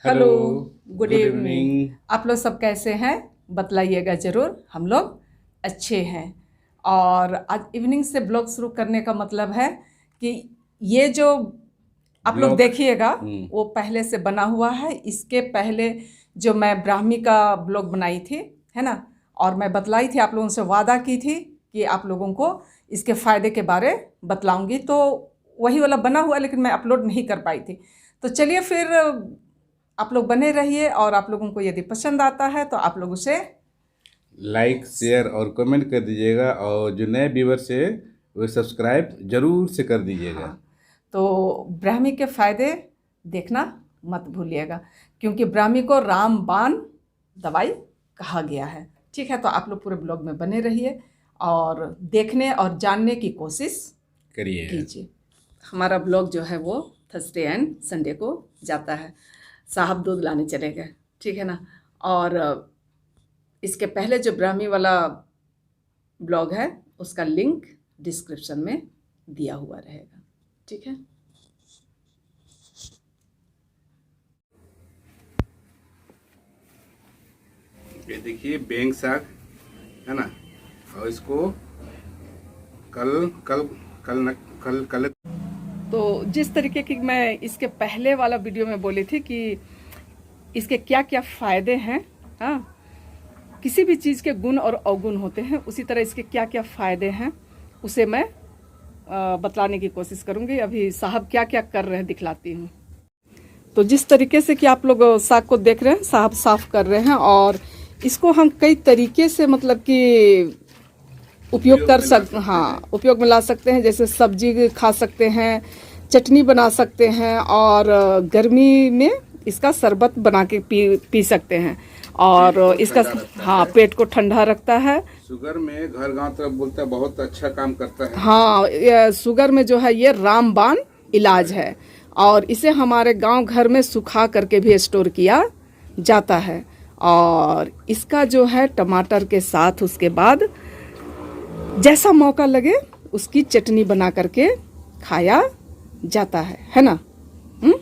Hello, good good evening. Evening. आप लोग सब कैसे हैं? बतलाइएगा ज़रूर। हम लोग अच्छे हैं। और आज इवनिंग से ब्लॉग शुरू करने का मतलब है कि ये जो आप लोग ब्लॉग। देखिएगा हम्म। वो पहले से बना हुआ है। इसके पहले जो मैं ब्राह्मी का ब्लॉग बनाई थी, है ना, और मैं बतलाई थी, आप लोगों से वादा की थी कि आप लोगों को इसके फ़ायदे के बारे बतलाऊंगी, तो वही वाला बना हुआ, लेकिन मैं अपलोड नहीं कर पाई थी। तो चलिए फिर आप लोग बने रहिए, और आप लोगों को यदि पसंद आता है तो आप लोग उसे लाइक, शेयर और कमेंट कर दीजिएगा, और जो नए व्यूवर्स है वो सब्सक्राइब जरूर से कर दीजिएगा। हाँ, तो ब्राह्मी के फायदे देखना मत भूलिएगा, क्योंकि ब्राह्मी को रामबाण दवाई कहा गया है। ठीक है, तो आप लोग पूरे ब्लॉग में बने रहिए और देखने और जानने की कोशिश करिएगा। कीजिए। हमारा ब्लॉग जो है वो थर्सडे एंड संडे को जाता है। साहब दूध लाने चले गए, ठीक है ना। और इसके पहले जो ब्राह्मी वाला ब्लॉग है उसका लिंक डिस्क्रिप्शन में दिया हुआ रहेगा, ठीक है। ये देखिए बेंग साग है ना, और इसको कल कल कल न, कल कल तो जिस तरीके की मैं इसके पहले वाला वीडियो में बोली थी कि इसके क्या क्या फ़ायदे हैं, हाँ, किसी भी चीज़ के गुण और अवगुण होते हैं, उसी तरह इसके क्या क्या फ़ायदे हैं उसे मैं बतलाने की कोशिश करूँगी। अभी साहब क्या क्या कर रहे हैं दिखलाती हूँ। तो जिस तरीके से कि आप लोग साग को देख रहे हैं, साहब साफ कर रहे हैं, और इसको हम कई तरीके से मतलब कि उपयोग कर सकते, हाँ, उपयोग में ला सकते हैं। जैसे सब्जी खा सकते हैं, चटनी बना सकते हैं, और गर्मी में इसका शरबत बना के पी सकते हैं। और इसका, हाँ, पेट को ठंडा रखता है। शुगर में घर गांव तरफ बोलता है बहुत अच्छा काम करता है। हाँ, शुगर में जो है ये रामबाण इलाज है, और इसे हमारे गांव घर में सुखा करके भी स्टोर किया जाता है। और इसका जो है टमाटर के साथ उसके बाद जैसा मौका लगे उसकी चटनी बना करके खाया जाता है ना। हुँ?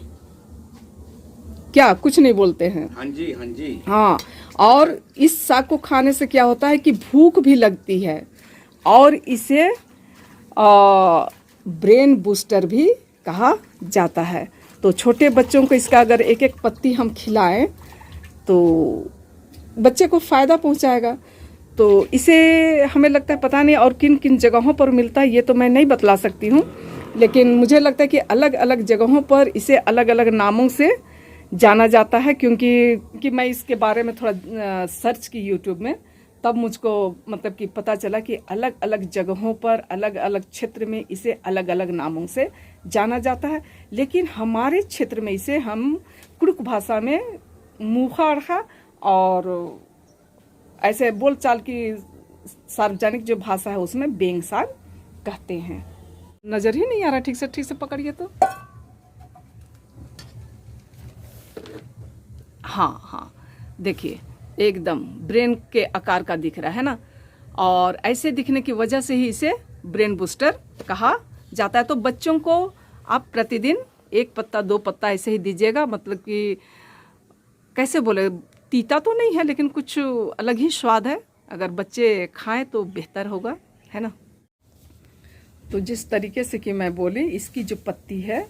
क्या कुछ नहीं बोलते हैं? हाँ जी, हाँ जी। हाँ, और इस साग को खाने से क्या होता है कि भूख भी लगती है, और इसे ब्रेन बूस्टर भी कहा जाता है। तो छोटे बच्चों को इसका अगर एक एक पत्ती हम खिलाएं तो बच्चे को फ़ायदा पहुंचाएगा। तो इसे हमें लगता है, पता नहीं और किन किन जगहों पर मिलता है ये तो मैं नहीं बतला सकती हूँ, लेकिन मुझे लगता है कि अलग अलग जगहों पर इसे अलग अलग नामों से जाना जाता है। क्योंकि मैं इसके बारे में थोड़ा सर्च की यूट्यूब में, तब मुझको मतलब कि पता चला कि अलग अलग जगहों पर अलग अलग क्षेत्र में इसे अलग अलग नामों से जाना जाता है। लेकिन हमारे क्षेत्र में इसे हम कुड़ुक भाषा में मुखाड़खा, और ऐसे बोलचाल की सार्वजनिक जो भाषा है उसमें बेंग साग कहते हैं। नज़र ही नहीं आ रहा, ठीक से पकड़िए तो। हाँ हाँ, देखिए एकदम ब्रेन के आकार का दिख रहा है ना, और ऐसे दिखने की वजह से ही इसे ब्रेन बूस्टर कहा जाता है। तो बच्चों को आप प्रतिदिन एक पत्ता दो पत्ता ऐसे ही दीजिएगा, मतलब कि कैसे बोले, तीता तो नहीं है लेकिन कुछ अलग ही स्वाद है। अगर बच्चे खाएं तो बेहतर होगा, है ना। तो जिस तरीके से कि मैं बोली, इसकी जो पत्ती है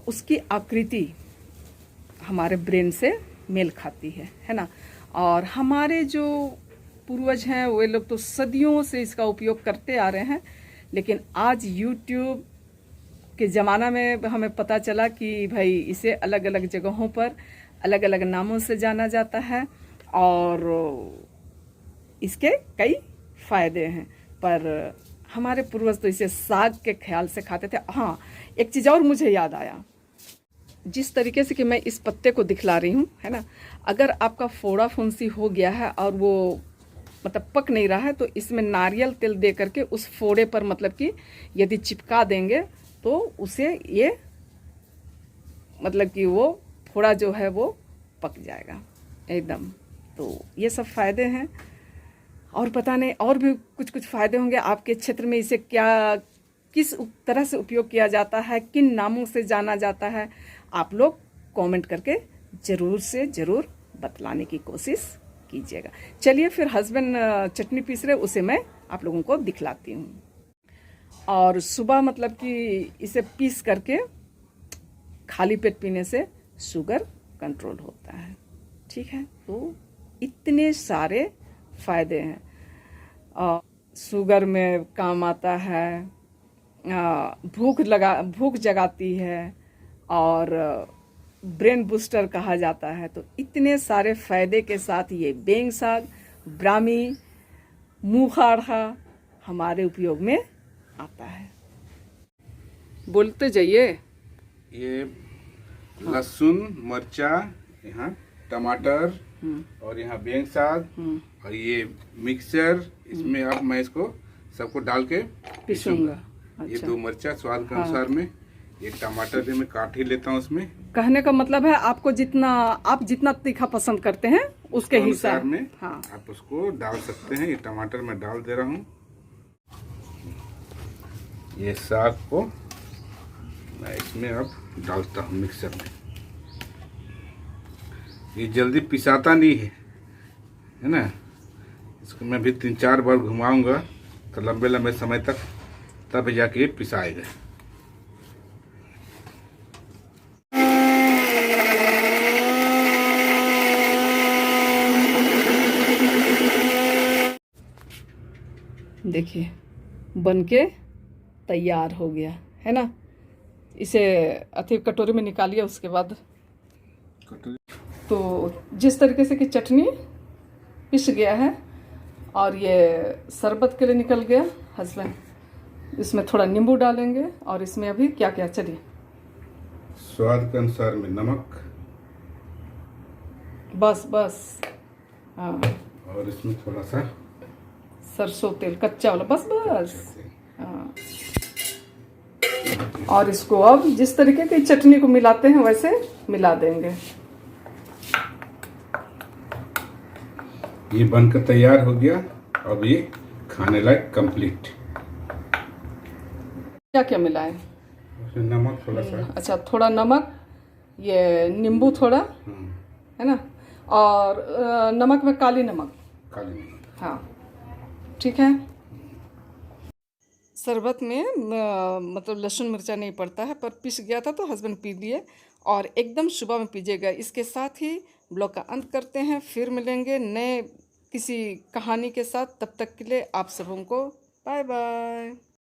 उसकी आकृति हमारे ब्रेन से मेल खाती है ना। और हमारे जो पूर्वज हैं वे लोग तो सदियों से इसका उपयोग करते आ रहे हैं, लेकिन आज यूट्यूब के ज़माना में हमें पता चला कि भाई इसे अलग अलग जगहों पर अलग अलग नामों से जाना जाता है, और इसके कई फ़ायदे हैं। पर हमारे पूर्वज तो इसे साग के ख्याल से खाते थे। हाँ, एक चीज़ और मुझे याद आया, जिस तरीके से कि मैं इस पत्ते को दिखला रही हूँ, है ना, अगर आपका फोड़ा फुंसी हो गया है और वो मतलब पक नहीं रहा है, तो इसमें नारियल तेल दे करके उस फोड़े पर मतलब कि यदि चिपका देंगे तो उसे ये मतलब कि वो फोड़ा जो है वो पक जाएगा एकदम। तो ये सब फ़ायदे हैं, और पता नहीं और भी कुछ कुछ फ़ायदे होंगे आपके क्षेत्र में। इसे क्या किस तरह से उपयोग किया जाता है, किन नामों से जाना जाता है, आप लोग कमेंट करके ज़रूर से ज़रूर बतलाने की कोशिश कीजिएगा। चलिए फिर हस्बैंड चटनी पीस रहे, उसे मैं आप लोगों को दिखलाती हूँ। और सुबह मतलब कि इसे पीस करके खाली पेट पीने से शुगर कंट्रोल होता है। ठीक है, तो इतने सारे फायदे हैं। शुगर में काम आता है, भूख जगाती है, और ब्रेन बूस्टर कहा जाता है। तो इतने सारे फायदे के साथ ये बेंग साग, ब्राह्मी, मुखाड़ा हमारे उपयोग में आता है। बोलते जाइए। ये लहसुन, मिर्चा, यहाँ टमाटर और यहाँ बेंग साग और ये मिक्सचर, इसमें अब मैं इसको सबको डाल के पीसूंगा। ये अच्छा। 2 मिर्चा स्वाद के अनुसार में, एक टमाटर भी मैं काट ही लेता हूँ उसमें। कहने का मतलब है आप जितना तीखा पसंद करते हैं उसके हिसाब में हाँ, आप उसको डाल सकते हैं। ये टमाटर मैं डाल दे रहा हूँ। ये साग को मैं इसमें अब डालता हूँ मिक्सर में। ये जल्दी पिसाता नहीं है ना। इसको मैं भी 3-4 बार घुमाऊंगा तो लंबे लंबे समय तक, तब जाके ये पिसाएगा। देखिए बनके तैयार हो गया है ना। इसे अथी कटोरी में निकालिए। उसके बाद तो जिस तरीके से कि चटनी पिस गया है और ये शरबत के लिए निकल गया हस्बैंड, इसमें थोड़ा नींबू डालेंगे। और इसमें अभी क्या क्या, चलिए स्वाद के अनुसार में नमक, बस हाँ, और इसमें थोड़ा सा सरसों तेल कच्चा वाला, बस हाँ। और इसको अब जिस तरीके की चटनी को मिलाते हैं वैसे मिला देंगे। ये बनकर तैयार हो गया। अब ये खाने लायक कंप्लीट। क्या क्या मिलाएं? उसमें नमक थोड़ा सा, अच्छा थोड़ा नमक, ये नींबू थोड़ा है ना, और नमक में काली नमक, हाँ ठीक है। शरबत में मतलब लहसुन मिर्चा नहीं पड़ता है, पर पिस गया था तो हस्बैंड पी लिए। और एकदम सुबह में पीजिएगा। इसके साथ ही ब्लॉग का अंत करते हैं। फिर मिलेंगे नए किसी कहानी के साथ। तब तक के लिए आप सबों को बाय बाय।